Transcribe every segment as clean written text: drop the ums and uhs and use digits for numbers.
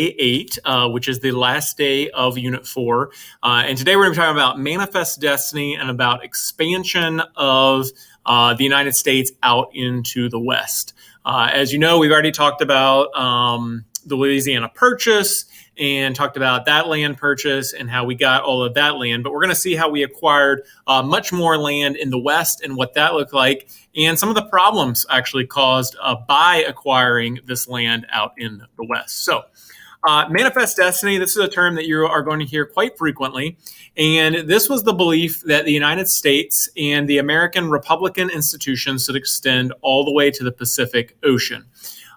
Day 8, which is the last day of Unit 4. And today we're going to be talking about Manifest Destiny and about expansion of the United States out into the West. As you know, we've already talked about the Louisiana Purchase and talked about that land purchase and how we got all of that land. But we're going to see how we acquired much more land in the West and what that looked like, and some of the problems actually caused by acquiring this land out in the West. So, Manifest Destiny, this is a term that you are going to hear quite frequently. And this was the belief that the United States and the American Republican institutions should extend all the way to the Pacific Ocean.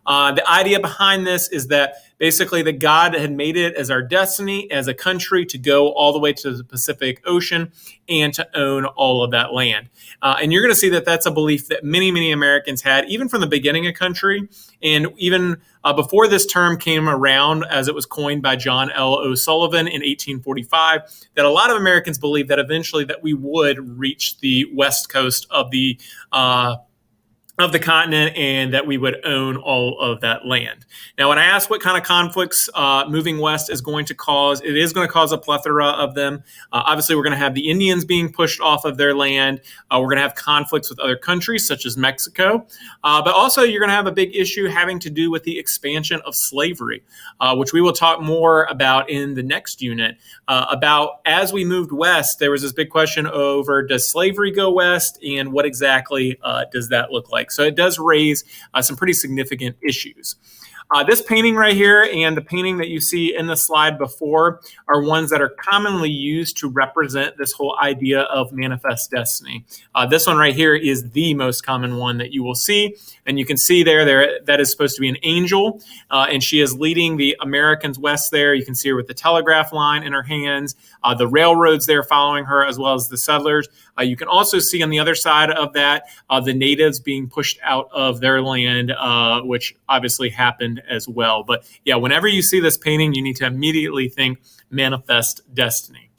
The idea behind this is that basically that God had made it as our destiny as a country to go all the way to the Pacific Ocean and to own all of that land. And you're going to see that that's a belief that many, many Americans had, even from the beginning of country, and even before this term came around, as it was coined by John L. O'Sullivan in 1845, that a lot of Americans believed that eventually that we would reach the west coast of the continent and that we would own all of that land. Now, when I ask what kind of conflicts moving west is going to cause, it is going to cause a plethora of them. Obviously, we're going to have the Indians being pushed off of their land. We're going to have conflicts with other countries, such as Mexico. But also, you're going to have a big issue having to do with the expansion of slavery, which we will talk more about in the next unit. About as we moved west, there was this big question over, does slavery go west, and what exactly does that look like? So it does raise some pretty significant issues. This painting right here and the painting that you see in the slide before are ones that are commonly used to represent this whole idea of manifest destiny. This one right here is the most common one that you will see. And you can see there that is supposed to be an angel, and she is leading the Americans west there. You can see her with the telegraph line in her hands, the railroads there following her, as well as the settlers. You can also see on the other side of that, the natives being pushed out of their land, which obviously happened as well. But yeah, whenever you see this painting, you need to immediately think manifest destiny.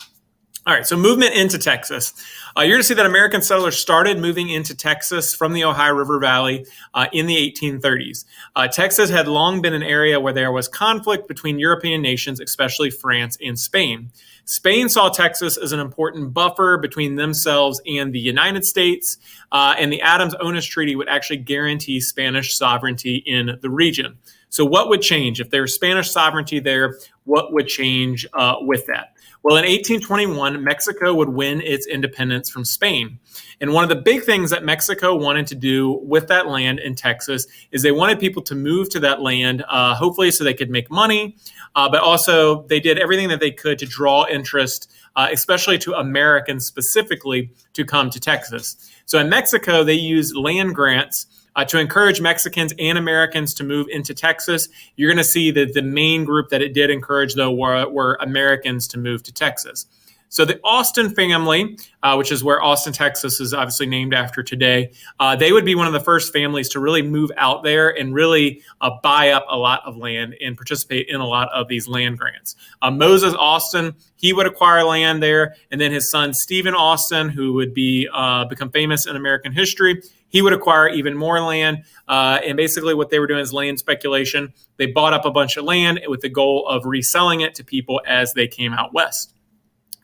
All right, so movement into Texas. You're going to see that American settlers started moving into Texas from the Ohio River Valley in the 1830s. Texas had long been an area where there was conflict between European nations, especially France and Spain. Spain saw Texas as an important buffer between themselves and the United States, and the Adams-Onis Treaty would actually guarantee Spanish sovereignty in the region. So what would change? If there's Spanish sovereignty there, what would change with that? Well, in 1821, Mexico would win its independence from Spain. And one of the big things that Mexico wanted to do with that land in Texas is they wanted people to move to that land, hopefully so they could make money, but also they did everything that they could to draw interest, especially to Americans specifically, to come to Texas. So in Mexico, they used land grants to encourage Mexicans and Americans to move into Texas. You're going to see that the main group that it did encourage, though, were Americans to move to Texas. So the Austin family, which is where Austin, Texas is obviously named after today, they would be one of the first families to really move out there and really buy up a lot of land and participate in a lot of these land grants. Moses Austin, he would acquire land there, and then his son Stephen Austin, who would become famous in American history, he would acquire even more land. And basically what they were doing is land speculation. They bought up a bunch of land with the goal of reselling it to people as they came out west.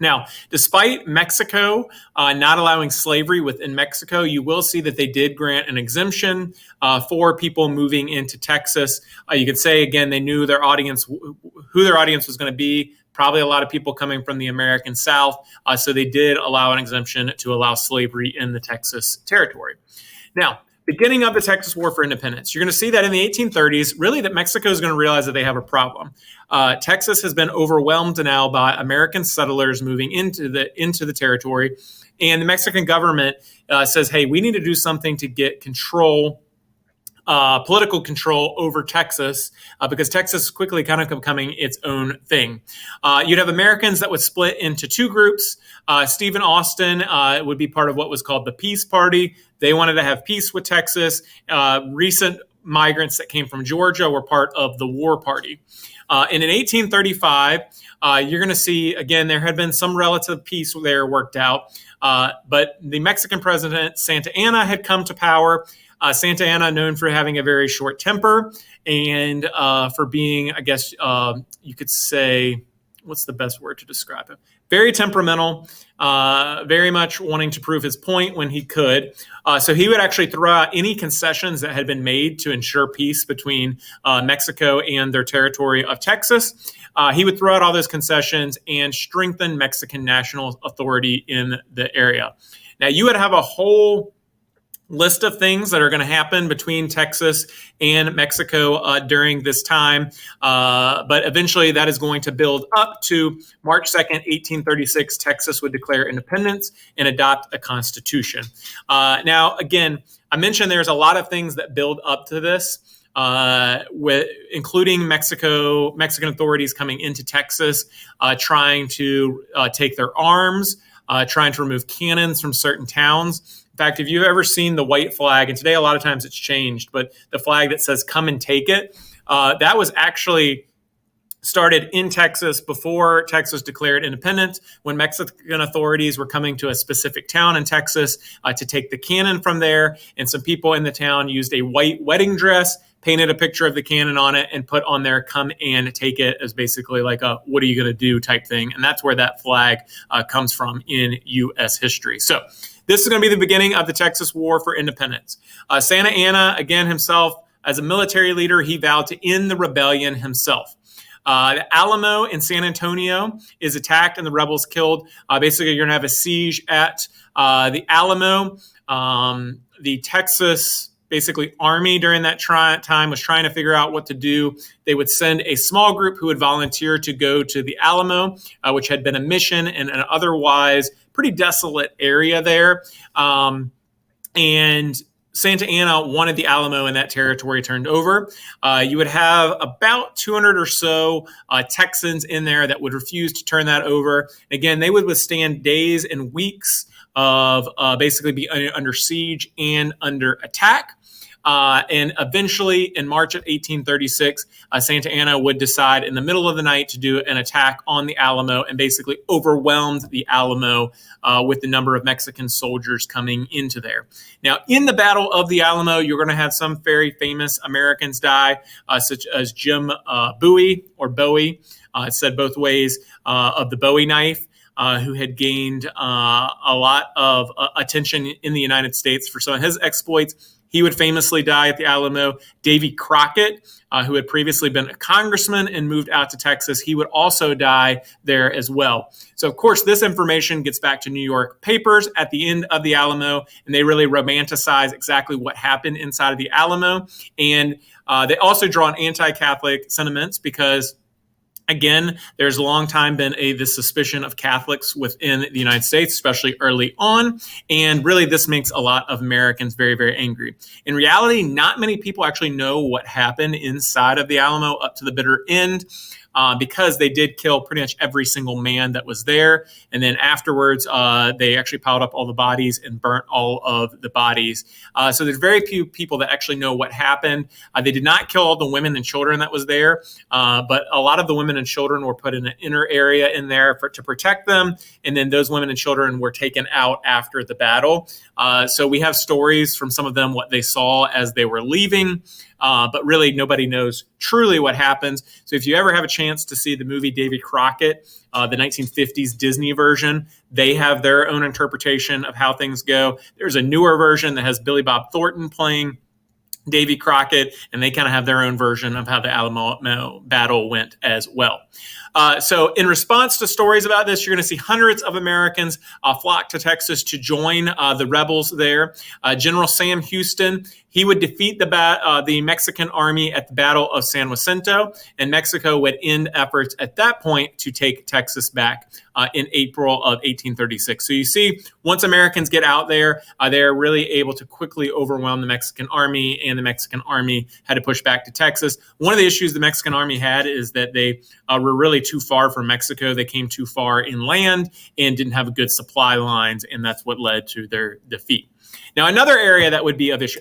Now, despite Mexico not allowing slavery within Mexico, you will see that they did grant an exemption for people moving into Texas. You could say, again, they knew their audience, who their audience was going to be. Probably a lot of people coming from the American South. So they did allow an exemption to allow slavery in the Texas territory. Now, beginning of the Texas War for Independence, you're going to see that in the 1830s, really that Mexico is going to realize that they have a problem. Texas has been overwhelmed now by American settlers moving into the territory, and the Mexican government says, hey, we need to do something to get control, political control over Texas, because Texas is quickly kind of becoming its own thing. You'd have Americans that would split into two groups. Stephen Austin would be part of what was called the Peace Party. They wanted to have peace with Texas. Recent migrants that came from Georgia were part of the War Party. And in 1835, you're going to see, again, there had been some relative peace there worked out, but the Mexican president, Santa Anna, had come to power. Santa Anna, known for having a very short temper and for being, I guess you could say, what's the best word to describe him? Very temperamental, very much wanting to prove his point when he could. So he would actually throw out any concessions that had been made to ensure peace between Mexico and their territory of Texas. He would throw out all those concessions and strengthen Mexican national authority in the area. Now, you would have a whole list of things that are going to happen between Texas and Mexico during this time. But eventually that is going to build up to March 2nd, 1836. Texas would declare independence and adopt a constitution. Now, again, I mentioned there's a lot of things that build up to this. Including Mexican authorities coming into Texas, trying to take their arms, trying to remove cannons from certain towns. In fact, if you've ever seen the white flag, and today a lot of times it's changed, but the flag that says "Come and take it," that was actually started in Texas before Texas declared independence, when Mexican authorities were coming to a specific town in Texas to take the cannon from there. And some people in the town used a white wedding dress, painted a picture of the cannon on it, and put on there "Come and take it" as basically like a "what are you going to do" type thing. And that's where that flag comes from in U.S. history. So this is going to be the beginning of the Texas War for Independence. Santa Anna, again, himself, as a military leader, he vowed to end the rebellion himself. The Alamo in San Antonio is attacked and the rebels killed. Basically, you're going to have a siege at the Alamo. The Texas army during that time was trying to figure out what to do. They would send a small group who would volunteer to go to the Alamo, which had been a mission in an otherwise pretty desolate area there. And Santa Anna wanted the Alamo and that territory turned over. You would have about 200 or so Texans in there that would refuse to turn that over. Again, they would withstand days and weeks of basically be under siege and under attack. And eventually, in March of 1836, Santa Anna would decide in the middle of the night to do an attack on the Alamo and basically overwhelmed the Alamo with the number of Mexican soldiers coming into there. Now, in the Battle of the Alamo, you're going to have some very famous Americans die, such as Jim Bowie, or Bowie, it's said both ways, of the Bowie knife. Who had gained a lot of attention in the United States for some of his exploits. He would famously die at the Alamo. Davy Crockett, who had previously been a congressman and moved out to Texas, he would also die there as well. So, of course, this information gets back to New York papers at the end of the Alamo, and they really romanticize exactly what happened inside of the Alamo. And they also draw on anti-Catholic sentiments because, again, there's a long time been this suspicion of Catholics within the United States, especially early on. And really, this makes a lot of Americans very, very angry. In reality, not many people actually know what happened inside of the Alamo up to the bitter end. Because they did kill pretty much every single man that was there. And then afterwards, they actually piled up all the bodies and burnt all of the bodies. So there's very few people that actually know what happened. They did not kill all the women and children that was there, but a lot of the women and children were put in an inner area in there to protect them. And then those women and children were taken out after the battle. So we have stories from some of them, what they saw as they were leaving. But really, nobody knows truly what happens. So if you ever have a chance to see the movie Davy Crockett, the 1950s Disney version, they have their own interpretation of how things go. There's a newer version that has Billy Bob Thornton playing Davy Crockett, and they kind of have their own version of how the Alamo battle went as well. So in response to stories about this, you're going to see hundreds of Americans flock to Texas to join the rebels there. General Sam Houston, he would defeat the Mexican army at the Battle of San Jacinto, and Mexico would end efforts at that point to take Texas back in April of 1836. So you see, once Americans get out there, they're really able to quickly overwhelm the Mexican army, and the Mexican army had to push back to Texas. One of the issues the Mexican army had is that they were really too far from Mexico. They came too far inland and didn't have good supply lines, and that's what led to their defeat. Now, another area that would be of issue.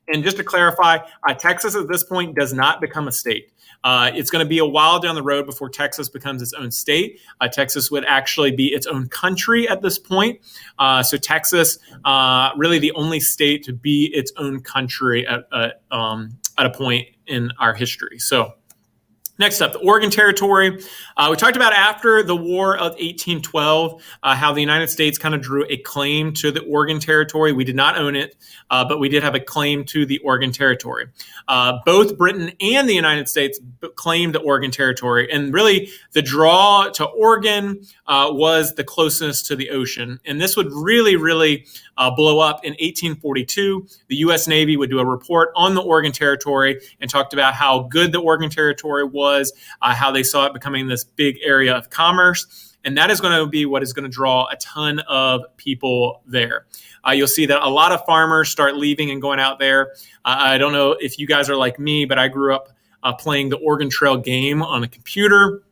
And just to clarify, Texas at this point does not become a state. It's going to be a while down the road before Texas becomes its own state. Texas would actually be its own country at this point. So Texas, really the only state to be its own country at a point in our history. So next up, the Oregon Territory. We talked about after the War of 1812, how the United States kind of drew a claim to the Oregon Territory. We did not own it, but we did have a claim to the Oregon Territory. Both Britain and the United States claimed the Oregon Territory. And really, the draw to Oregon was the closeness to the ocean. And this would really blow up in 1842. The U.S. Navy would do a report on the Oregon Territory and talked about how good the Oregon Territory was, how they saw it becoming this big area of commerce. And that is going to be what is going to draw a ton of people there. You'll see that a lot of farmers start leaving and going out there. I don't know if you guys are like me, but I grew up playing the Oregon Trail game on a computer.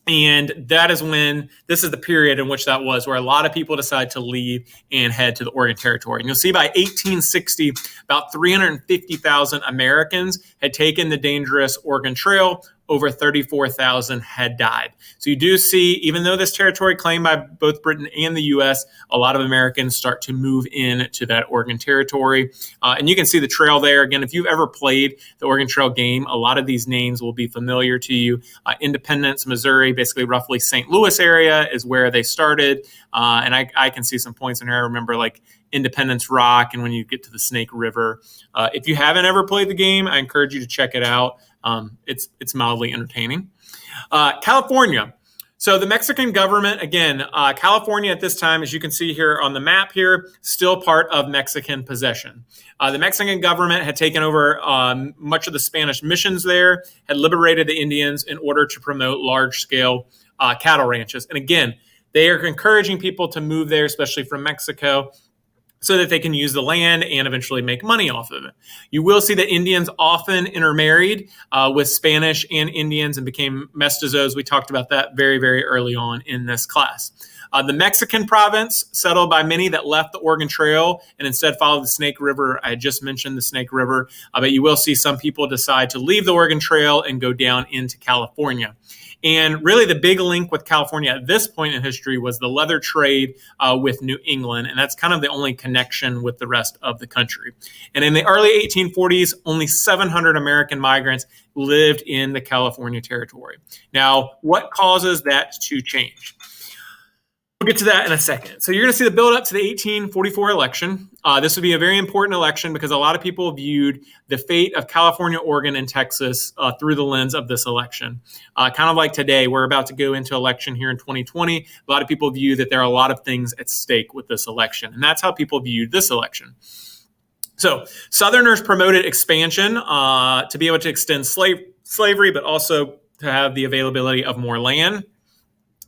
And that is when, this is the period in which that was, where a lot of people decide to leave and head to the Oregon Territory. And you'll see by 1860, about 350,000 Americans had taken the dangerous Oregon Trail. Over 34,000 had died. So you do see, even though this territory claimed by both Britain and the U.S., a lot of Americans start to move in to that Oregon Territory. And you can see the trail there. Again, if you've ever played the Oregon Trail game, a lot of these names will be familiar to you. Independence, Missouri, basically roughly St. Louis area is where they started. And I can see some points in here. I remember like Independence Rock, and when you get to the Snake River. If you haven't ever played the game, I encourage you to check it out. It's mildly entertaining. California. So the Mexican government, again, California at this time, as you can see here on the map here, still part of Mexican possession. The Mexican government had taken over much of the Spanish missions there, had liberated the Indians in order to promote large-scale cattle ranches. And again, they are encouraging people to move there, especially from Mexico, so that they can use the land and eventually make money off of it. You will see that Indians often intermarried with Spanish and Indians and became mestizos. We talked about that very early on in this class. The Mexican province, settled by many that left the Oregon Trail and instead followed the Snake River. I had just mentioned the Snake River, but you will see some people decide to leave the Oregon Trail and go down into California. And really the big link with California at this point in history was the leather trade with New England. And that's kind of the only connection with the rest of the country. And in the early 1840s, only 700 American migrants lived in the California Territory. Now, what causes that to change? We'll get to that in a second. So you're going to see the build up to the 1844 election. This would be a very important election because a lot of people viewed the fate of California, Oregon, and Texas through the lens of this election. Kind of like today, we're about to go into election here in 2020. A lot of people view that there are a lot of things at stake with this election. And that's how people viewed this election. So Southerners promoted expansion to be able to extend slavery, but also to have the availability of more land.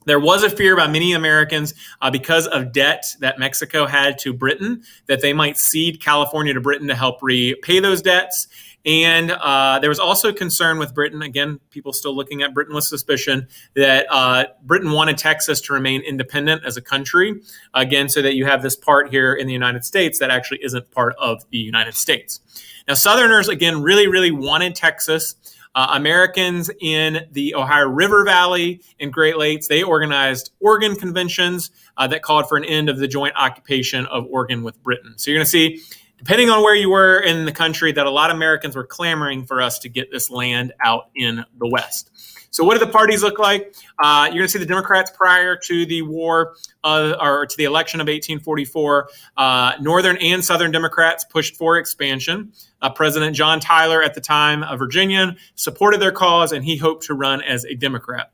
There was a fear by many Americans because of debt that Mexico had to Britain, that they might cede California to Britain to help repay those debts. And there was also concern with Britain, again, people still looking at Britain with suspicion, that Britain wanted Texas to remain independent as a country, again, so that you have this part here in the United States that actually isn't part of the United States. Now, Southerners, again, really wanted Texas. Americans in the Ohio River Valley and Great Lakes, they organized Oregon conventions that called for an end of the joint occupation of Oregon with Britain. So you're going to see, depending on where you were in the country, that a lot of Americans were clamoring for us to get this land out in the West. So what do the parties look like? You're going to see the Democrats prior to the war or to the election of 1844. Northern and Southern Democrats pushed for expansion. President John Tyler at the time, a Virginian, supported their cause, and he hoped to run as a Democrat.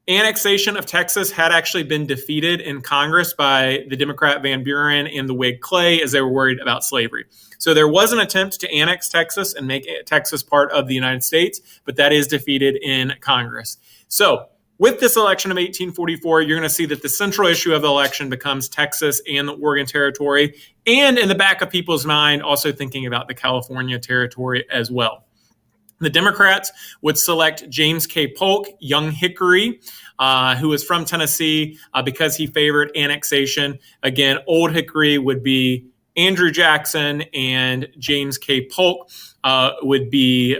Annexation of Texas had actually been defeated in Congress by the Democrat Van Buren and the Whig Clay as they were worried about slavery. So there was an attempt to annex Texas and make Texas part of the United States, but that is defeated in Congress. So with this election of 1844, you're going to see that the central issue of the election becomes Texas and the Oregon Territory, and in the back of people's mind, also thinking about the California Territory as well. The Democrats would select James K. Polk, Young Hickory, who was from Tennessee, because he favored annexation. Again, Old Hickory would be Andrew Jackson and James K. Polk would be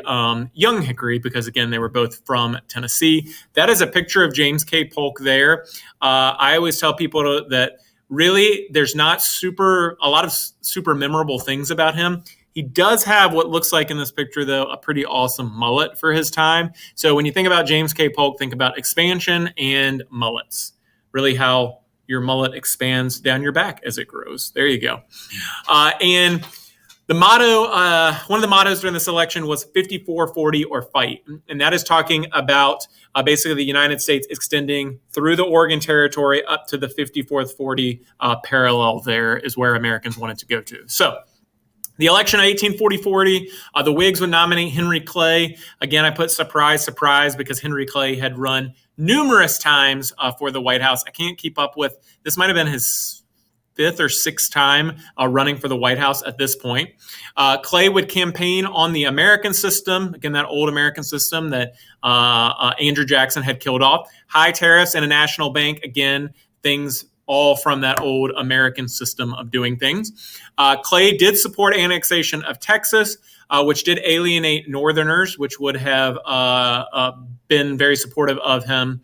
Young Hickory, because, again, they were both from Tennessee. That is a picture of James K. Polk there. I always tell people that really there's not a lot of super memorable things about him. He does have what looks like in this picture, though, a pretty awesome mullet for his time. So when you think about James K. Polk, think about expansion and mullets. Really how your mullet expands down your back as it grows. There you go. And the motto, one of the mottos during this election was 54-40 or fight. And that is talking about basically the United States extending through the Oregon Territory up to the 54th 40 parallel. There is where Americans wanted to go to. So the election of 1840, the Whigs would nominate Henry Clay. Again, I put surprise, surprise, because Henry Clay had run numerous times for the White House. I can't keep up with, this might have been his fifth or sixth time running for the White House at this point. Clay would campaign on the American system, again, that old American system that Andrew Jackson had killed off. High tariffs and a national bank, again, things all from that old American system of doing things. Clay did support annexation of Texas, which did alienate Northerners, which would have been very supportive of him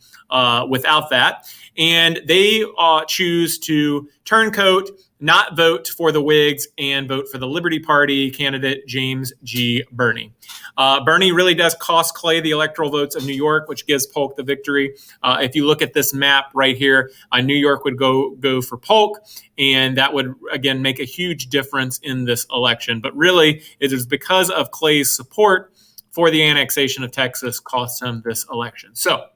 without that. And they choose to turncoat, not vote for the Whigs, and vote for the Liberty Party candidate, James G. Birney. Birney really does cost Clay the electoral votes of New York, which gives Polk the victory. If you look at this map right here, New York would go for Polk, and that would, again, make a huge difference in this election. But really, it is because of Clay's support for the annexation of Texas cost him this election. So,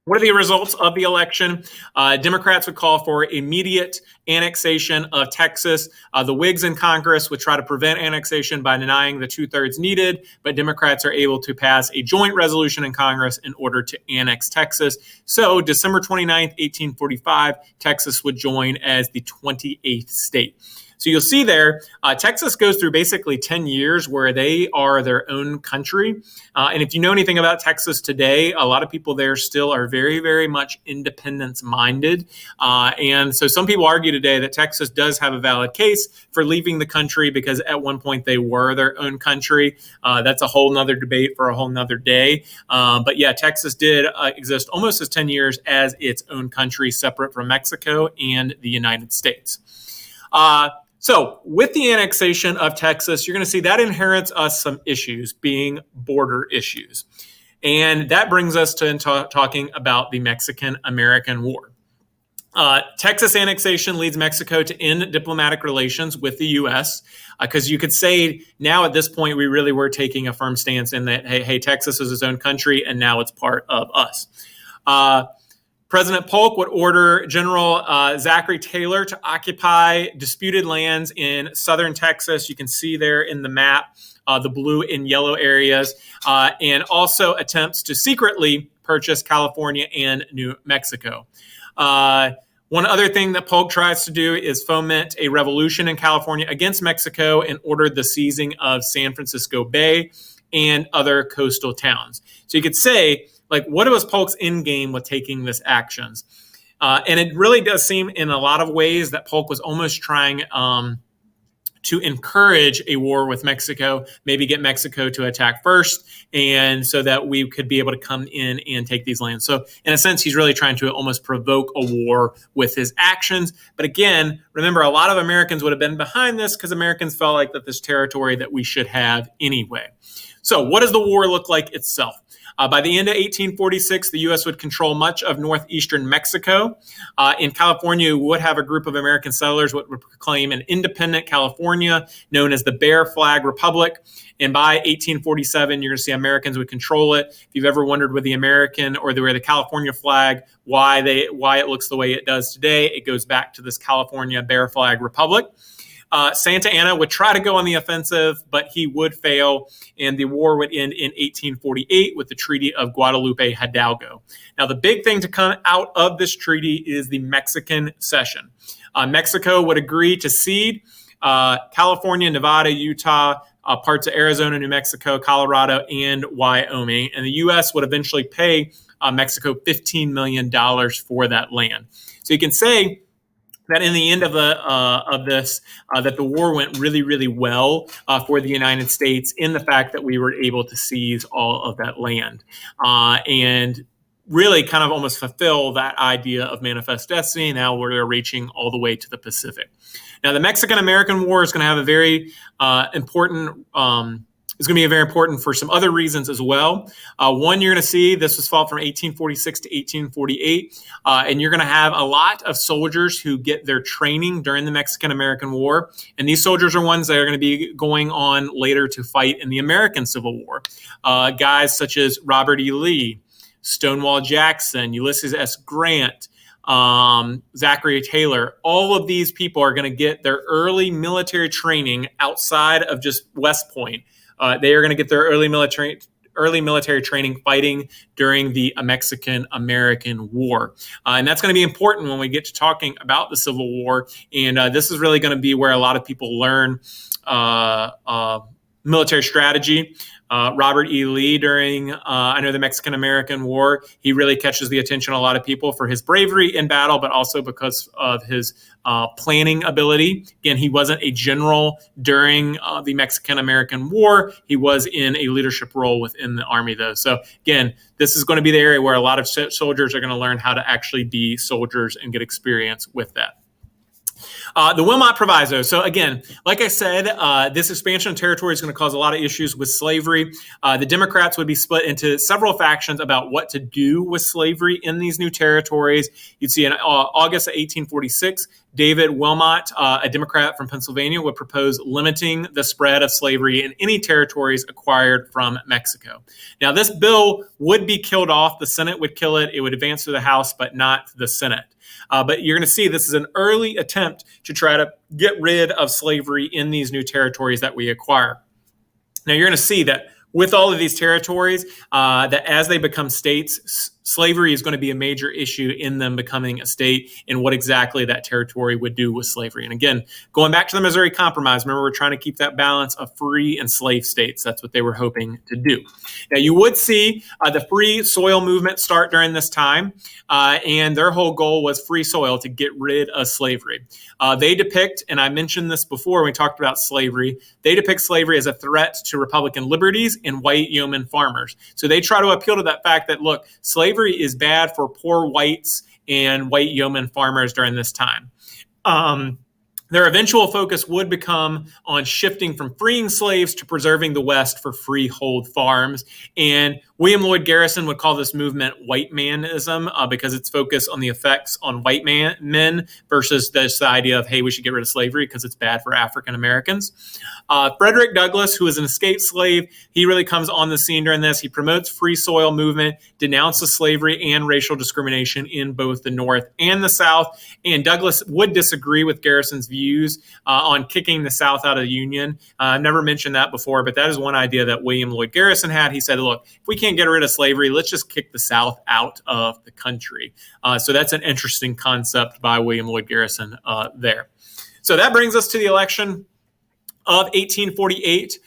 what are the results of the election? Democrats would call for immediate annexation of Texas. The Whigs in Congress would try to prevent annexation by denying the 2/3 needed, but Democrats are able to pass a joint resolution in Congress in order to annex Texas. So December 29th, 1845, Texas would join as the 28th state. So you'll see there, Texas goes through basically 10 years where they are their own country. And if you know anything about Texas today, a lot of people there still are very, very much independence-minded. And so some people argue today that Texas does have a valid case for leaving the country because at one point they were their own country. That's a whole nother debate for a whole nother day. But yeah, Texas did exist almost as 10 years as its own country, separate from Mexico and the United States. So with the annexation of Texas, you're going to see that inherits us some issues, being border issues. And that brings us to talking about the Mexican-American War. Texas annexation leads Mexico to end diplomatic relations with the U.S. Because you could say now at this point we really were taking a firm stance in that, hey, Texas is its own country and now it's part of us. President Polk would order General Zachary Taylor to occupy disputed lands in southern Texas. You can see there in the map the blue and yellow areas, and also attempts to secretly purchase California and New Mexico. One other thing that Polk tries to do is foment a revolution in California against Mexico and ordered the seizing of San Francisco Bay and other coastal towns. So you could say, like, what was Polk's end game with taking this actions? And it really does seem in a lot of ways that Polk was almost trying to encourage a war with Mexico, maybe get Mexico to attack first, and so that we could be able to come in and take these lands. So in a sense, he's really trying to almost provoke a war with his actions. But again, remember, a lot of Americans would have been behind this because Americans felt like that this territory that we should have anyway. So what does the war look like itself? By the end of 1846, the U.S. would control much of northeastern Mexico. In California, we would have a group of American settlers would proclaim an independent California known as the Bear Flag Republic. And by 1847, you're going to see Americans would control it. If you've ever wondered where the American or where the California flag, why it looks the way it does today, it goes back to this California Bear Flag Republic. Santa Anna would try to go on the offensive, but he would fail, and the war would end in 1848 with the Treaty of Guadalupe Hidalgo. Now, the big thing to come out of this treaty is the Mexican cession. Mexico would agree to cede California, Nevada, Utah, parts of Arizona, New Mexico, Colorado, and Wyoming, and the U.S. would eventually pay Mexico $15 million for that land. So you can say that in the end of this, that the war went really, really well for the United States in the fact that we were able to seize all of that land and really kind of almost fulfill that idea of manifest destiny. Now we're reaching all the way to the Pacific. Now, the Mexican-American War is going to have a very important is going to be very important for some other reasons as well. One, you're going to see this was fought from 1846 to 1848, and you're going to have a lot of soldiers who get their training during the Mexican-American War, and these soldiers are ones that are going to be going on later to fight in the American Civil War. Guys such as Robert E. Lee, Stonewall Jackson, Ulysses S. Grant, Zachary Taylor, all of these people are going to get their early military training outside of just West Point. They are going to get their early military training fighting during the Mexican-American War. And that's going to be important when we get to talking about the Civil War. And this is really going to be where a lot of people learn military strategy. Robert E. Lee during, the Mexican-American War, he really catches the attention of a lot of people for his bravery in battle, but also because of his planning ability. Again, he wasn't a general during the Mexican-American War. He was in a leadership role within the Army, though. So again, this is going to be the area where a lot of soldiers are going to learn how to actually be soldiers and get experience with that. The Wilmot Proviso. So again, like I said, this expansion of territory is going to cause a lot of issues with slavery. The Democrats would be split into several factions about what to do with slavery in these new territories. You'd see in August of 1846, David Wilmot, a Democrat from Pennsylvania, would propose limiting the spread of slavery in any territories acquired from Mexico. Now, this bill would be killed off. The Senate would kill it. It would advance to the House, but not the Senate. But you're going to see this is an early attempt to try to get rid of slavery in these new territories that we acquire. Now, you're going to see that with all of these territories, that as they become states, slavery is going to be a major issue in them becoming a state and what exactly that territory would do with slavery. And again, going back to the Missouri Compromise, remember, we're trying to keep that balance of free and slave states. That's what they were hoping to do. Now, you would see the free soil movement start during this time, and their whole goal was free soil to get rid of slavery. They depict, and I mentioned this before when we talked about slavery, they depict slavery as a threat to Republican liberties and white yeoman farmers. So they try to appeal to that fact that, look, slavery is bad for poor whites and white yeoman farmers during this time. Their eventual focus would become on shifting from freeing slaves to preserving the West for freehold farms. And William Lloyd Garrison would call this movement white manism because it's focused on the effects on white men versus this idea of, hey, we should get rid of slavery because it's bad for African Americans. Frederick Douglass, who was an escaped slave, he really comes on the scene during this. He promotes free soil movement, denounces slavery and racial discrimination in both the North and the South. And Douglass would disagree with Garrison's views on kicking the South out of the Union. I've never mentioned that before, but that is one idea that William Lloyd Garrison had. He said, look, if we can't get rid of slavery, let's just kick the South out of the country. So that's an interesting concept by William Lloyd Garrison there. So that brings us to the election of 1848.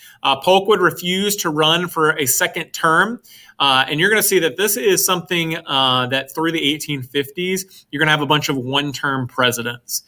Polk would refuse to run for a second term. And you're going to see that this is something that through the 1850s, you're going to have a bunch of one-term presidents,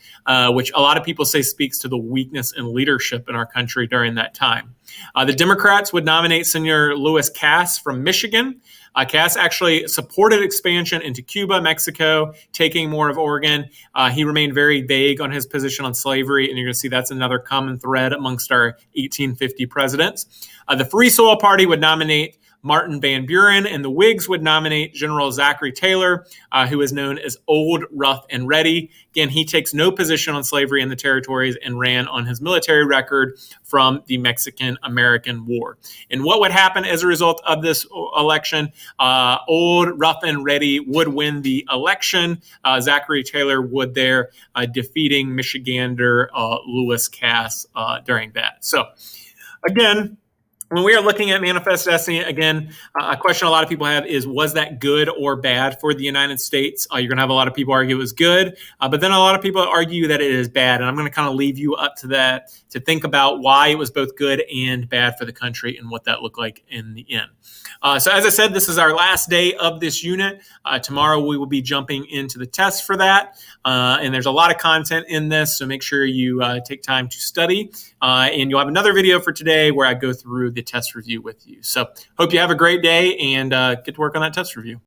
which a lot of people say speaks to the weakness in leadership in our country during that time. The Democrats would nominate Senator Lewis Cass from Michigan. Cass actually supported expansion into Cuba, Mexico, taking more of Oregon. He remained very vague on his position on slavery, and you're going to see that's another common thread amongst our 1850 presidents. The Free Soil Party would nominate Martin Van Buren, and the Whigs would nominate General Zachary Taylor, who is known as Old, Rough, and Ready. Again, he takes no position on slavery in the territories and ran on his military record from the Mexican-American War. And what would happen as a result of this election? Old, Rough, and Ready would win the election. Zachary Taylor would there defeating Michigander Lewis Cass during that. So, again, when we are looking at Manifest Destiny, again, a question a lot of people have is, was that good or bad for the United States? You're going to have a lot of people argue it was good, but then a lot of people argue that it is bad. And I'm going to kind of leave you up to that to think about why it was both good and bad for the country and what that looked like in the end. So as I said, this is our last day of this unit. Tomorrow we will be jumping into the test for that. And there's a lot of content in this, so make sure you take time to study. And you'll have another video for today where I go through the test review with you. So hope you have a great day and get to work on that test review.